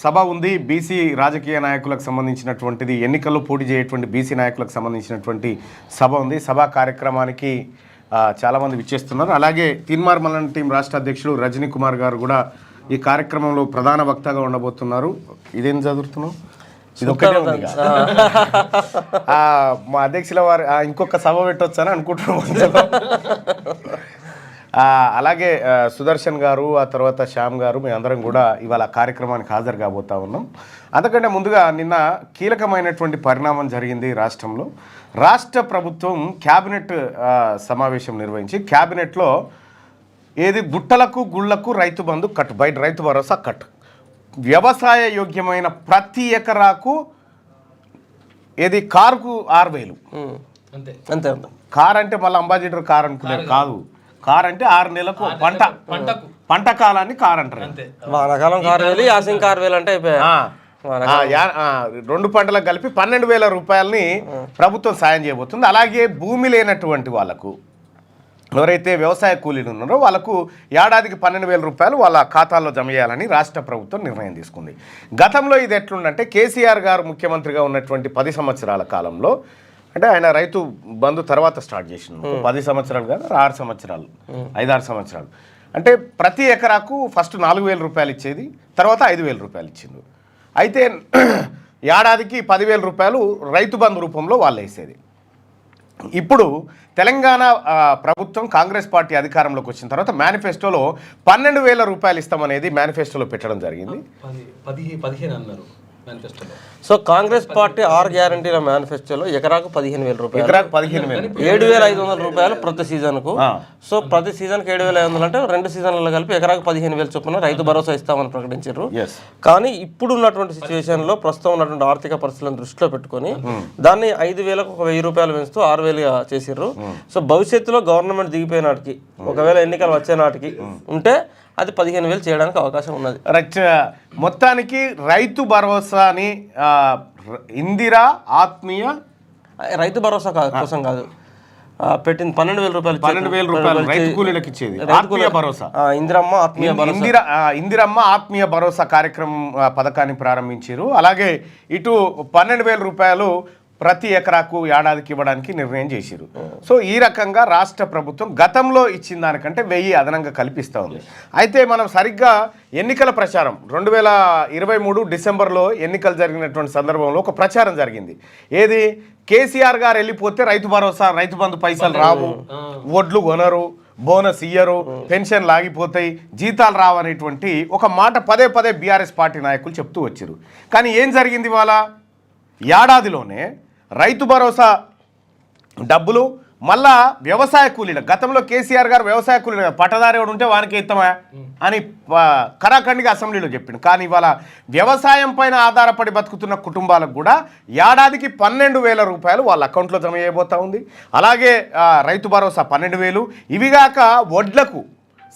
సభ ఉంది. బీసీ రాజకీయ నాయకులకు సంబంధించినటువంటిది, ఎన్నికల్లో పోటీ చేయటువంటి బీసీ నాయకులకు సంబంధించినటువంటి సభ ఉంది. సభా కార్యక్రమానికి చాలామంది విచ్చేస్తున్నారు. అలాగే తీన్మార్ మల్లన్న టీం రాష్ట్ర అధ్యక్షుడు రజనీ కుమార్ గారు కూడా ఈ కార్యక్రమంలో ప్రధాన వక్తగా ఉండబోతున్నారు. ఇదేం చదువుతున్నాం, ఇది ఒక్కటే ఉంది. మా అధ్యక్షుల వారు ఇంకొక సభ పెట్టొచ్చని అనుకుంటున్నాం. అలాగే సుదర్శన్ గారు, ఆ తర్వాత శ్యామ్ గారు, మేము అందరం కూడా ఇవాళ కార్యక్రమానికి హాజరు కాబోతా ఉన్నాం. అంతకంటే ముందుగా నిన్న కీలకమైనటువంటి పరిణామం జరిగింది రాష్ట్రంలో. రాష్ట్ర ప్రభుత్వం క్యాబినెట్ సమావేశం నిర్వహించి క్యాబినెట్లో ఏది గుట్టలకు గుళ్లకు రైతు బంధు కట్, బయట రైతు భరోసా కట్, వ్యవసాయ యోగ్యమైన ప్రతి ఎకరాకు ఏది కారుకు 6,000. అంతే అంతే. కార్ అంటే మళ్ళీ అంబాసిడర్ కార్ అనుకునేది కాదు. కార్ అంటే 6 నెలలకు పంట కాలాన్ని కార్ అంటారు. వానాకాలం 6,000, యాసింగ్ 6,000 అంటే 2 పంటలకు కలిపి 12,000 రూపాయలని ప్రభుత్వం సాయం చేయబోతుంది. అలాగే భూమి లేనటువంటి వాళ్ళకు, ఎవరైతే వ్యవసాయ కూలీలు ఉన్నారో వాళ్ళకు ఏడాదికి 12,000 రూపాయలు వాళ్ళ ఖాతాల్లో జమ చేయాలని రాష్ట్ర ప్రభుత్వం నిర్ణయం తీసుకుంది. గతంలో ఇది ఎట్లుందంటే కేసీఆర్ గారు ముఖ్యమంత్రిగా ఉన్నటువంటి 10 సంవత్సరాల కాలంలో, అంటే ఆయన రైతు బంధు తర్వాత స్టార్ట్ చేసిండు, 10 సంవత్సరాలు కాదు 6 సంవత్సరాలు, 5-6 సంవత్సరాలు. అంటే ప్రతి ఎకరాకు ఫస్ట్ 4,000 రూపాయలు ఇచ్చేది, తర్వాత 5,000 రూపాయలు ఇచ్చిండు. అయితే ఏడాదికి 10,000 రూపాయలు రైతు బంధు రూపంలో వాళ్ళు వేసేది. ఇప్పుడు తెలంగాణ ప్రభుత్వం కాంగ్రెస్ పార్టీ అధికారంలోకి వచ్చిన తర్వాత మేనిఫెస్టోలో 12,000 రూపాయలు ఇస్తామనేది మేనిఫెస్టోలో పెట్టడం జరిగింది. 15 అన్నారు మేనిఫెస్టోలో. సో కాంగ్రెస్ పార్టీ 6 గ్యారంటీల మేనిఫెస్టోలో ఎకరాకు 15,000 రూపాయలు, ఎకరాకు 15,000, 7,500 రూపాయలు ప్రతి సీజన్కు. సో ప్రతి సీజన్కి 7,500 అంటే 2 సీజన్లలో కలిపి ఎకరాకు 15,000 చొప్పున రైతు భరోసా ఇస్తామని ప్రకటించారు. కానీ ఇప్పుడు ఉన్నటువంటి సిచ్యువేషన్లో, ప్రస్తుతం ఉన్నటువంటి ఆర్థిక పరిస్థితులను దృష్టిలో పెట్టుకొని దాన్ని 5,000కు 1,000 రూపాయలు పెంచుతూ 6,000గా చేసిర్రు. సో భవిష్యత్తులో గవర్నమెంట్ దిగిపోయే నాటికి, ఒకవేళ ఎన్నికలు వచ్చే నాటికి ఉంటే అది 15,000 చేయడానికి అవకాశం ఉన్నది. మొత్తానికి రైతు భరోసాని ఇందిరా ఆత్మీయ రైతు భరోసా కోసం కాదు పెట్టింది, 12,000 రూపాయలు, 12,000 రూపాయలు రైతు కూలీలకు ఇచ్చేది ఆత్మీయ భరోసా. ఇందిరమ్మ ఆత్మీయ భరోసా కార్యక్రమం పథకాన్ని ప్రారంభించారు. అలాగే ఇటు 12,000 రూపాయలు ప్రతి ఎకరాకు ఏడాదికి ఇవ్వడానికి నిర్ణయం చేశారు. సో ఈ రకంగా రాష్ట్ర ప్రభుత్వం గతంలో ఇచ్చిన దానికంటే 1,000 అదనంగా కల్పిస్తూ ఉంది. అయితే మనం సరిగ్గా ఎన్నికల ప్రచారం 2023 డిసెంబర్లో ఎన్నికలు జరిగినటువంటి సందర్భంలో ఒక ప్రచారం జరిగింది. ఏది, కేసీఆర్ గారు వెళ్ళిపోతే రైతు భరోసా, రైతు బంధు పైసలు రావు, వడ్లు కొనరు, బోనస్ ఇయ్యరు, పెన్షన్ లాగిపోతాయి, జీతాలు రావనేటువంటి ఒక మాట పదే పదే బీఆర్ఎస్ పార్టీ నాయకులు చెప్తూ వచ్చారు. కానీ ఏం జరిగింది, వాళ్ళ ఏడాదిలోనే రైతు భరోసా డబ్బులు మళ్ళా వ్యవసాయ కూలీలు, గతంలో కేసీఆర్ గారు వ్యవసాయ కూలీలు పట్టదారి వాడు ఉంటే వానికి ఇస్తామా అని కరాఖండిగా అసెంబ్లీలో చెప్పిండు. కానీ ఇవాళ వ్యవసాయం పైన ఆధారపడి బతుకుతున్న కుటుంబాలకు కూడా ఏడాదికి 12,000 రూపాయలు వాళ్ళ అకౌంట్లో జమ చేయబోతా ఉంది. అలాగే రైతు భరోసా 12,000, ఇవిగాక వడ్లకు,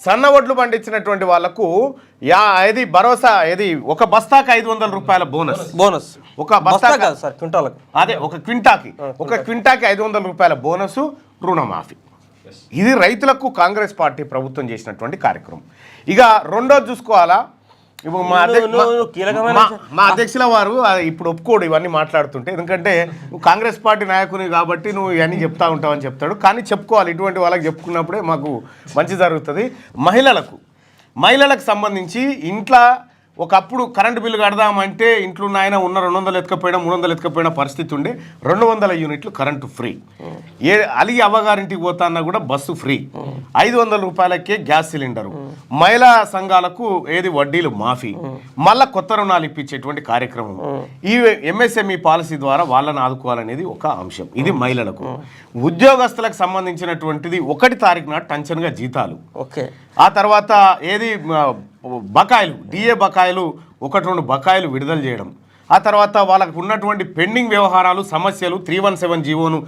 సన్న వడ్లు పండించినటువంటి వాళ్లకు ఏది భరోసా, ఏది ఒక బస్తాకి 500 రూపాయల బోనస్, ఒక బస్తా అదే ఒక క్వింటాకి 500 రూపాయల బోనసు, రుణమాఫీ. ఇది రైతులకు కాంగ్రెస్ పార్టీ ప్రభుత్వం చేసినటువంటి కార్యక్రమం. ఇక రెండోది చూసుకోవాలా, ఇప్పుడు మా అధ్యక్షుల వారు ఇప్పుడు ఒప్పుకోడు ఇవన్నీ మాట్లాడుతుంటే, ఎందుకంటే నువ్వు కాంగ్రెస్ పార్టీ నాయకుని కాబట్టి నువ్వు ఇవన్నీ చెప్తా ఉంటావని చెప్తాడు. కానీ చెప్పుకోవాలి, ఇటువంటి వాళ్ళకి చెప్పుకున్నప్పుడే మాకు మంచి జరుగుతుంది. మహిళలకు సంబంధించి ఇంట్లో ఒకప్పుడు కరెంటు బిల్లు కడదామంటే ఇంట్లో ఆయన ఉన్న 200 ఎత్తుకపోయినా 300 ఎత్తుకపోయినా పరిస్థితి ఉండే, 200 యూనిట్లు కరెంటు ఫ్రీ. అలిగి అవ్వగారింటికి పోతా అన్నా కూడా బస్సు ఫ్రీ, 500 రూపాయలకే గ్యాస్ సిలిండరు, మహిళా సంఘాలకు ఏది వడ్డీలు మాఫీ, మళ్ళా కొత్త రుణాలు ఇప్పించేటువంటి కార్యక్రమం. ఈ ఎంఎస్ఎంఈ పాలసీ ద్వారా వాళ్ళని ఆదుకోవాలనేది ఒక అంశం. ఇది మహిళలకు. ఉద్యోగస్తులకు సంబంధించినటువంటిది 1 తారీఖు నాడు టెన్షన్గా జీతాలు. ఓకే, ఆ తర్వాత ఏది బకాయిలు, డిఏ బకాయిలు 1-2 బకాయిలు విడుదల చేయడం. ఆ తర్వాత వాళ్ళకు ఉన్నటువంటి పెండింగ్ వ్యవహారాలు, సమస్యలు 317 జీవోను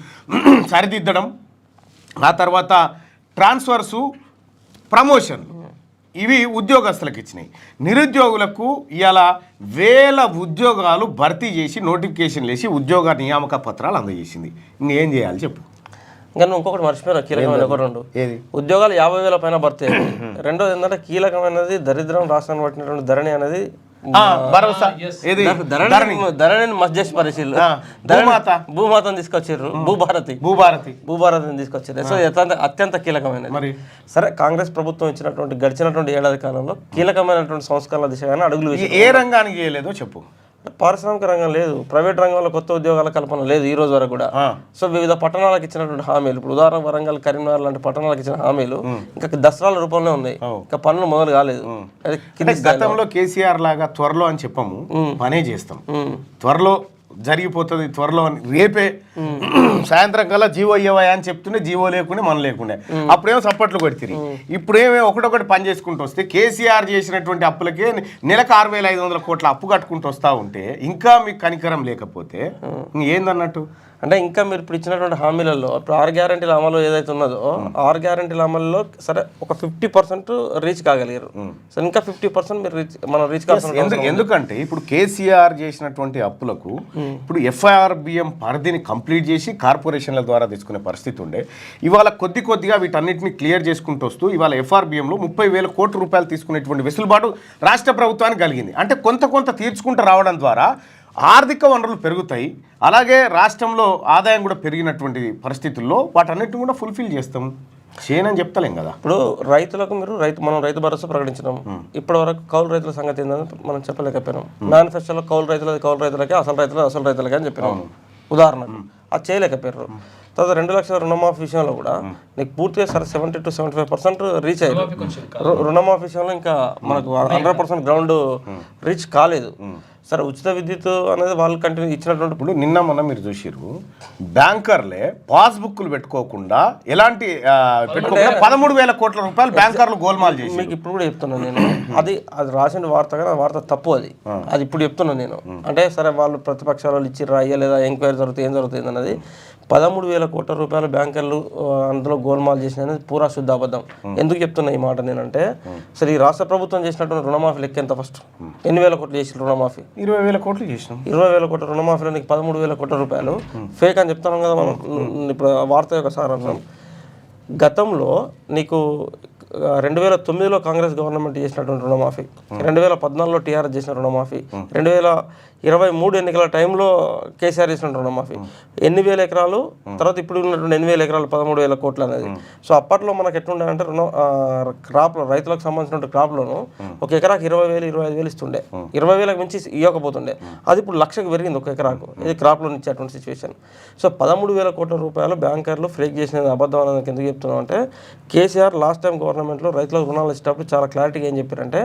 సరిదిద్దడం. ఆ తర్వాత ట్రాన్స్ఫర్సు, ప్రమోషన్, ఇవి ఉద్యోగస్తులకు ఇచ్చినాయి. నిరుద్యోగులకు ఇవాళ 1000 ఉద్యోగాలు భర్తీ చేసి నోటిఫికేషన్లు వేసి ఉద్యోగ నియామక పత్రాలు అందజేసింది. ఇంకేం చేయాలి చెప్పు. ఇంకా ఇంకొకటి మర్చిపోయినా కీలకమైన ఒక 2 ఉద్యోగాలు 50,000 పైన భర్తీ. రెండోది ఏంటంటే కీలకమైనది, దరిద్రం రాష్ట్రాన్ని పట్టినటువంటి ధరణి అనేది భరోసా ఇది ధరణిని మస్ట్ చేసి పరిశీలి భూమాతను తీసుకొచ్చారు భూభారతిని తీసుకొచ్చారు. సో అత్యంత కీలకమైనది. మరి సరే కాంగ్రెస్ ప్రభుత్వం ఇచ్చినటువంటి గడిచినటువంటి ఏడాది కాలంలో కీలకమైనటువంటి సంస్కరణల దిశగానే అడుగులు ఏ రంగానికి చేయలేదో చెప్పు. పారిశ్రామిక రంగం లేదు, ప్రైవేట్ రంగంలో కొత్త ఉద్యోగాల కల్పన లేదు ఈ రోజు వరకు కూడా. సో వివిధ పట్టణాలకు ఇచ్చినటువంటి హామీలు, ఇప్పుడు ఉదాహరణ వరంగల్, కరీంనగర్ లాంటి పట్టణాలకు ఇచ్చిన హామీలు ఇంకా దసరాల రూపంలో ఉన్నాయి, ఇంకా పనులు మొదలు కాలేదు. గతంలో కేసీఆర్ లాగా త్వరలో అని చెప్పము, పనే చేస్తాం, త్వరలో జరిగిపోతుంది, త్వరలో అని రేపే సాయంత్రం కల్లా జీవో ఇవ్వయా అని చెప్తుండే, జీవో లేకుండే మనం లేకుండే. అప్పుడేమో సప్పట్లు కొడితే ఇప్పుడేమో ఒకటొకటి పని చేసుకుంటూ వస్తే కేసీఆర్ చేసినటువంటి అప్పులకే నెలకు 6,500 కోట్ల అప్పు కట్టుకుంటూ వస్తూ ఉంటే ఇంకా మీకు కనికరం లేకపోతే ఏందన్నట్టు. అంటే ఇంకా మీరు ఇప్పుడు ఇచ్చినటువంటి హామీలలో ఇప్పుడు 6 గ్యారెంటీల అమలు ఏదైతే ఉన్నదో 6 గ్యారెంటీల అమలులో సరే ఒక 50% రీచ్ కాగలిగారు. సో ఇంకా 50% మీరు మనం రీచ్ కావాల్సిన. ఎందుకంటే ఇప్పుడు కేసీఆర్ చేసినటువంటి అప్పులకు ఇప్పుడు FRBM పరిధిని కంప్లీట్ చేసి కార్పొరేషన్ల ద్వారా తీసుకునే పరిస్థితి ఉండే. ఇవాళ కొద్దిగా వీటన్నిటిని క్లియర్ చేసుకుంటూ వస్తూ ఇవాళ FRBMలో 30,000 కోట్ల రూపాయలు తీసుకునేటువంటి వెసులుబాటు రాష్ట్ర ప్రభుత్వానికి కలిగింది. అంటే కొంత తీర్చుకుంటూ రావడం ద్వారా ఆర్థిక వనరులు పెరుగుతాయి, అలాగే రాష్ట్రంలో ఆదాయం కూడా పెరిగినటువంటి పరిస్థితుల్లో వాటన్నిటిని కూడా ఫుల్ఫిల్ చేస్తాం చేయనని చెప్తలేం కదా. ఇప్పుడు రైతులకు మనం రైతు భరోసా ప్రకటించినాం, ఇప్పటి వరకు కౌలు రైతుల సంగతి ఏంటంటే మనం చెప్పలేకపోయినాం. మేనిఫెస్టోలో కౌలు రైతులకి అసలు రైతులకి అని చెప్పినాం ఉదాహరణకు, అది చేయలేకపోయారు. తర్వాత 2 లక్షల రుణమాఫీ విషయంలో కూడా నీకు పూర్తిగా సరే 70 to 75% రీచ్ అయ్యారు. రుణమాఫీ విషయంలో ఇంకా మనకు 100% గ్రౌండ్ రీచ్ కాలేదు. సరే ఉచిత విద్యుత్ అనేది వాళ్ళు కంటిన్యూ ఇచ్చినటువంటి. ఇప్పుడు నిన్న మొన్న మీరు చూసిర్రు బ్యాంకర్లే పాస్బుక్లు పెట్టుకోకుండా ఎలాంటి 13,000 కోట్ల రూపాయలు బ్యాంకర్లు గోల్మాల్ చేసి. మీకు ఇప్పుడు కూడా చెప్తున్నాను నేను, అది రాసిన వార్త కానీ వార్త తప్పు, అది ఇప్పుడు చెప్తున్నాను నేను. అంటే సరే వాళ్ళు ప్రతిపక్షాల వాళ్ళు ఇచ్చిర్రా అయ్యలేదా, ఎంక్వైరీ జరుగుతుంది ఏం జరుగుతుంది అన్నది. 13,000 కోట్ల రూపాయలు బ్యాంకర్లు అందులో గోల్మాల్ చేసిన అనేది పూరా శుద్ధ అబద్ధం. ఎందుకు చెప్తున్నా ఈ మాట నేనంటే, సరే ఈ రాష్ట్ర ప్రభుత్వం చేసినటువంటి రుణమాఫీ లెక్క ఎంత ఫస్ట్? 8,000 కోట్లు చేసిన రుణమాఫీ, 20,000 కోట్లు చేసినాం. 20,000 కోట్ల రుణమాఫీలో నీకు 13,000 కోట్ల రూపాయలు ఫేక్ అని చెప్తున్నాం కదా మనం. ఇప్పుడు వార్త యొక్క సారాంశం, గతంలో నీకు 2009లో కాంగ్రెస్ గవర్నమెంట్ చేసినటువంటి రుణమాఫీ, 2014లో టీఆర్ఎస్ చేసిన రుణమాఫీ, 2023 ఎన్నికల టైంలో కేసీఆర్ చేసిన రుణమాఫీ, 8,000 ఎకరాలు, తర్వాత ఇప్పుడు ఉన్నటువంటి 8,000 ఎకరాలు 13,000 కోట్లు అనేది. సో అప్పట్లో మనకు ఎట్లుండే క్రాప్లో రైతులకు సంబంధించిన క్రాప్లోను ఒక ఎకరాకు 20,000 25,000 ఇస్తుండే, 20,000 మించి ఇవ్వకపోతుండే. అది ఇప్పుడు 1,00,000కి పెరిగింది ఒక ఎకరాకు, ఇది క్రాప్లో ఇచ్చేటువంటి సిచ్యువేషన్. సో 13,000 కోట్ల రూపాయలు బ్యాంకర్లు ఫేక్ చేసిన అబద్ధం అనేది ఎందుకు చెప్తున్నాం అంటే, కేసీఆర్ లాస్ట్ టైం గవర్నమెంట్లో రైతులకు రుణాలు ఇచ్చేటప్పుడు చాలా క్లారిటీగా ఏం చెప్పారంటే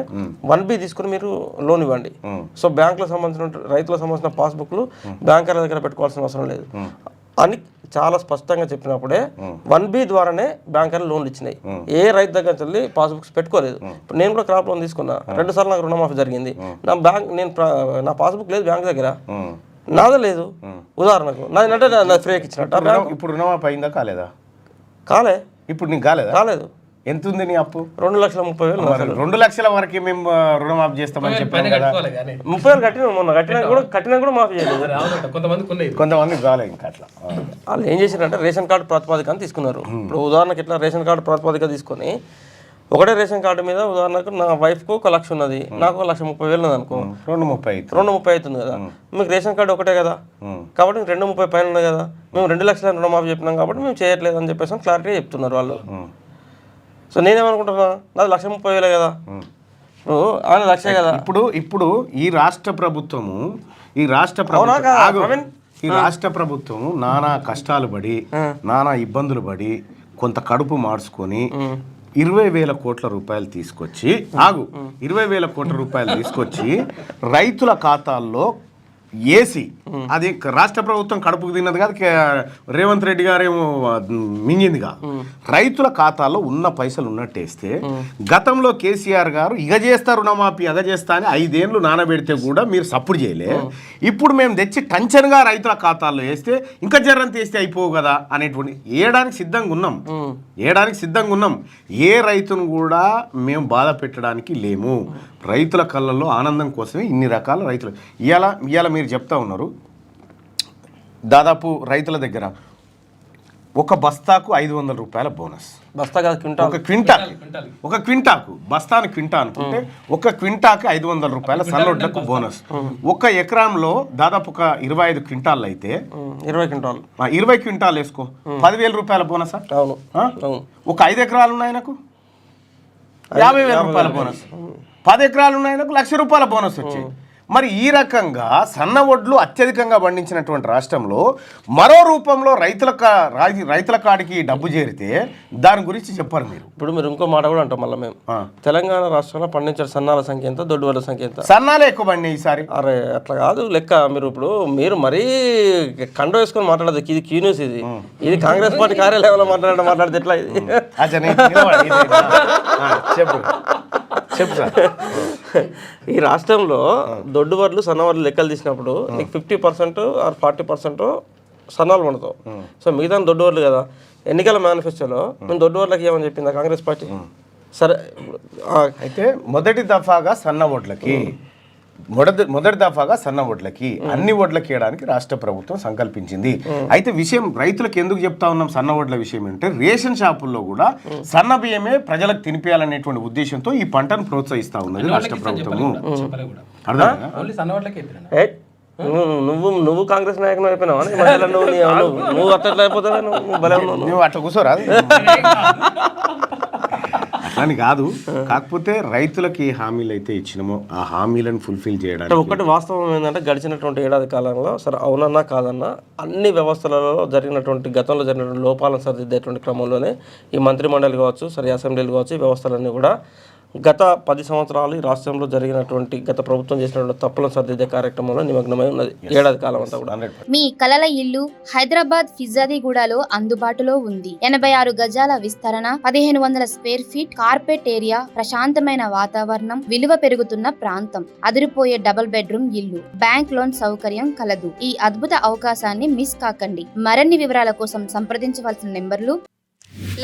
1B తీసుకుని మీరు లోన్ ఇవ్వండి. సో బ్యాంకులకు సంబంధించిన రైతులకు సంబంధించిన పాస్బుక్లు బ్యాంకర్ల దగ్గర పెట్టుకోవాల్సిన అవసరం లేదు అని చాలా స్పష్టంగా చెప్పినప్పుడే 1B ద్వారానే బ్యాంకర్లు లోన్లు ఇచ్చినాయి. ఏ రైతు దగ్గర వెళ్ళి పాస్బుక్స్ పెట్టుకోలేదు. ఇప్పుడు నేను కూడా క్రాప్ లోన్ తీసుకున్నా, 2 సార్లు నాకు రుణమాఫీ జరిగింది. నా పాస్బుక్ లేదు బ్యాంక్ దగ్గర, నాదే లేదు. ఉదాహరణకు నాదంటే నా ఫ్రీకి ఇచ్చినట్టు. ఇప్పుడు రుణమాఫీ అయిందా కాలేదా? కాలే. ఇప్పుడు నీకు కాలేదు. ఎంత ఉంది నీ అప్పు? 2,30,000. 2 లక్షల వరకు మేము రుణమాఫీ చేస్తామని చెప్పాను కదా. 30,000 కట్టినా కూడా మాఫీ చేయలేదు. కొంతమంది కాలేదు. ఇంకా అట్లా వాళ్ళు ఏం చేశారంటే రేషన్ కార్డు ప్రాతిపదిక అని తీసుకున్నారు. ఇప్పుడు ఉదాహరణకి ఇట్లా రేషన్ కార్డు ప్రాతిపదిక తీసుకొని ఒకటే రేషన్ కార్డు మీద ఉదాహరణకు నా వైఫ్కు 1,00,000 ఉన్నది, నాకు 1,30,000 ఉన్నది అనుకో, 2,30,000 అవుతుంది కదా. మీకు రేషన్ కార్డు ఒకటే కదా, కాబట్టి 2,30,000 పైన ఉన్నది కదా. మేము 2 లక్షల రుణమాఫీ చెప్పినాం కాబట్టి మేము చేయట్లేదు అని చెప్పేసి క్లారిటీగా చెప్తున్నారు వాళ్ళు. సో నేనేమనుకుంటున్నా, నాది 1,30,000 కదా, ఆయన 1,00,000 కదా. ఇప్పుడు ఈ రాష్ట్ర ప్రభుత్వము నానా కష్టాలు పడి నానా ఇబ్బందులు పడి కొంత కడుపు మార్చుకొని 20,000 కోట్ల రూపాయలు తీసుకొచ్చి 20,000 కోట్ల రూపాయలు తీసుకొచ్చి రైతుల ఖాతాల్లో ఏసీ, అది రాష్ట్ర ప్రభుత్వం కడుపుకు తిన్నది కాదు, రేవంత్ రెడ్డి గారేమో మింగిందిగా. రైతుల ఖాతాలో ఉన్న పైసలు ఉన్నట్టేస్తే గతంలో కేసీఆర్ గారు చేస్తా రుణమాఫీ చేస్తా అని 5 ఏళ్ళు నానబెడితే కూడా మీరు సపోర్ట్ చేయలే. ఇప్పుడు మేము తెచ్చి టంచన్గా రైతుల ఖాతాల్లో వేస్తే ఇంకా జర్రంత వేస్తే అయిపోవు కదా అనేటువంటి ఏడానికి సిద్ధంగా ఉన్నాం. ఏ రైతును కూడా మేము బాధ పెట్టడానికి లేము. రైతుల కళ్ళల్లో ఆనందం కోసమే ఇన్ని రకాల రైతులు ఇవాళ మీరు చెప్తా ఉన్నారు. దాదాపు రైతుల దగ్గర ఒక బస్తాకు 500 రూపాయల బోనస్. బస్తా కాదు క్వింటాల్. ఒక క్వింటాకు బస్తాను క్వింటా అనుకుంటే ఒక క్వింటాకి 500 రూపాయల సన్నోడ్లకు బోనస్. ఒక ఎకరంలో దాదాపు ఒక 25 క్వింటాల్ అయితే 20 క్వింటాల్ వేసుకో 10,000 రూపాయల బోనస్. అవును. ఒక 5 ఎకరాలు ఉన్నాయి నాకు 50,000 రూపాయల బోనస్. 10 ఎకరాలు ఉన్నాయి నాకు 1,00,000 రూపాయల బోనస్ వచ్చాయి. మరి ఈ రకంగా సన్న వడ్లు అత్యధికంగా పండించినటువంటి రాష్ట్రంలో మరో రూపంలో రైతుల కాడికి డబ్బు చేరితే దాని గురించి చెప్పారు మీరు. ఇప్పుడు మీరు ఇంకో మాట కూడా అంటాం మళ్ళీ మేము తెలంగాణ రాష్ట్రంలో పండించే సన్నాల సంఖ్య ఎంత, దొడ్డు వడ్ల సంఖ్య ఎంత? సన్నాలే ఎక్కువ పండి ఈసారి. అరే అట్లా కాదు లెక్క. మీరు మరీ కండ వేసుకొని మాట్లాడదు. ఇది క్యూ న్యూస్, ఇది కాంగ్రెస్ పార్టీ కార్యాలయంలో మాట్లాడితే ఎట్లా ఇది? చెప్పు. ఈ రాష్ట్రంలో దొడ్డు వడ్లు సన్న వడ్లు లెక్కలు తీసినప్పుడు నీకు 50% ఆర్ 40% సన్నాలు పండుతావు. సో మిగతా దొడ్డు వడ్లు కదా. ఎన్నికల మేనిఫెస్టోలో మేము దొడ్డు వడ్లకి ఏమని చెప్పిందా కాంగ్రెస్ పార్టీ? సరే అయితే మొదటి దఫాగా సన్న వడ్లకి అన్ని వడ్లకి ఇవ్వడానికి రాష్ట్ర ప్రభుత్వం సంకల్పించింది. అయితే విషయం రైతులకు ఎందుకు చెప్తా ఉన్నాం సన్న వడ్ల విషయం అంటే రేషన్ షాపుల్లో కూడా సన్న బియ్యమే ప్రజలకు తినిపించాలనేటువంటి ఉద్దేశంతో ఈ పంటను ప్రోత్సహిస్తా ఉన్నది రాష్ట్ర ప్రభుత్వము. నువ్వు కాంగ్రెస్ నాయకులు అయిపోయినావా? నువ్వు అట్లా అయిపోతావా? నువ్వు అట్లా కూర్చోరా అని కాదు. కాకపోతే రైతులకి ఏ హామీలు అయితే ఇచ్చినామో ఆ హామీలను ఫుల్ఫిల్ చేయడానికి ఒకటి వాస్తవం ఏంటంటే గడిచినటువంటి ఏడాది కాలంలో సరే అవునన్నా కాదన్నా అన్ని వ్యవస్థలలో గతంలో జరిగినటువంటి లోపాలను సరిదిద్దేటువంటి క్రమంలోనే ఈ మంత్రి మండలి కావచ్చు, సరే అసెంబ్లీలు కావచ్చు, ఈ వ్యవస్థలన్నీ కూడా గత 10 సంవత్సరాలు ఈ రాష్ట్రంలో జరిగినటువంటి గత ప్రభుత్వం చేసినటువంటి తప్పులను సరిదిద్దే కార్యక్రమంలో నిమగ్నమై ఉన్నది ఏడాది కాలం అంతా కూడా. మీ కలల ఇల్లు హైదరాబాద్ ఫిజాదిగూడలో అందుబాటులో ఉంది. 86 గజాల విస్తరణ, 1500 స్క్వేర్ ఫీట్, కార్పెట్ ఏరియా, ప్రశాంతమైన వాతావరణం, విలువ పెరుగుతున్న ప్రాంతం, అదిరిపోయే డబుల్ బెడ్రూమ్ ఇల్లు, బ్యాంక్ లోన్ సౌకర్యం కలదు. ఈ అద్భుత అవకాశాన్ని మిస్ కాకండి. మరిన్ని వివరాల కోసం సంప్రదించవలసిన నెంబర్లు.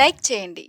లైక్ చేయండి.